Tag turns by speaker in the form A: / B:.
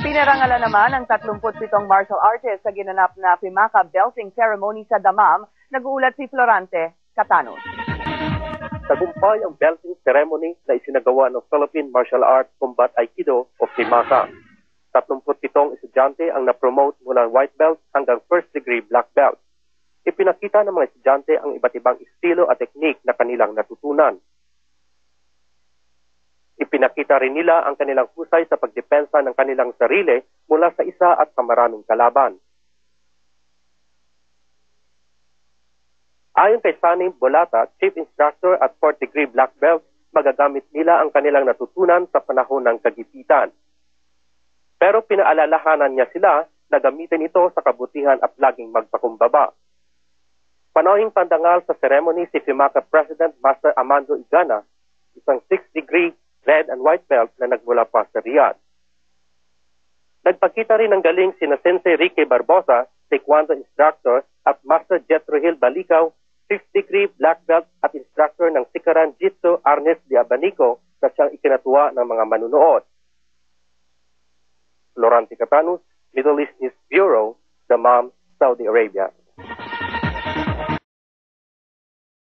A: Pinarangalan naman ang 37 martial artists sa ginanap na Fimaka belting ceremony sa Damam. Nag-uulat si Florante Catanos.
B: Tagumpay ang belting ceremony na isinagawa ng Philippine Martial Arts Combat Aikido o Fimaka. 37 estudyante ang na-promote mula white belt hanggang first degree black belt. Ipinakita ng mga estudyante ang iba't ibang estilo at teknik na kanilang natutunan. Ipinakita rin nila ang kanilang husay sa pagdepensa ng kanilang sarili mula sa isa at sa maraming kalaban. Ayon kay Sunny Bolata, Chief Instructor at 4th degree black belt, magagamit nila ang kanilang natutunan sa panahon ng kagipitan. Pero pinaalalahanan niya sila na gamitin ito sa kabutihan at laging magpakumbaba. Panahing pandangal sa ceremony si Fimaka President Master Amando Igana, isang 6th degree red and white belt na nagmula pa sa Riyadh. Nagpakita rin ng galing sina Sensei Ricky Barbosa, Taekwondo instructor, at Master Jetro Hill Balikaw, 5th degree black belt at instructor ng Sikaran Jitsu Arnes de Abanico na siyang ikinatuwa ng mga manunood. Florante Catanos, Middle East News Bureau, Dammam, Saudi Arabia.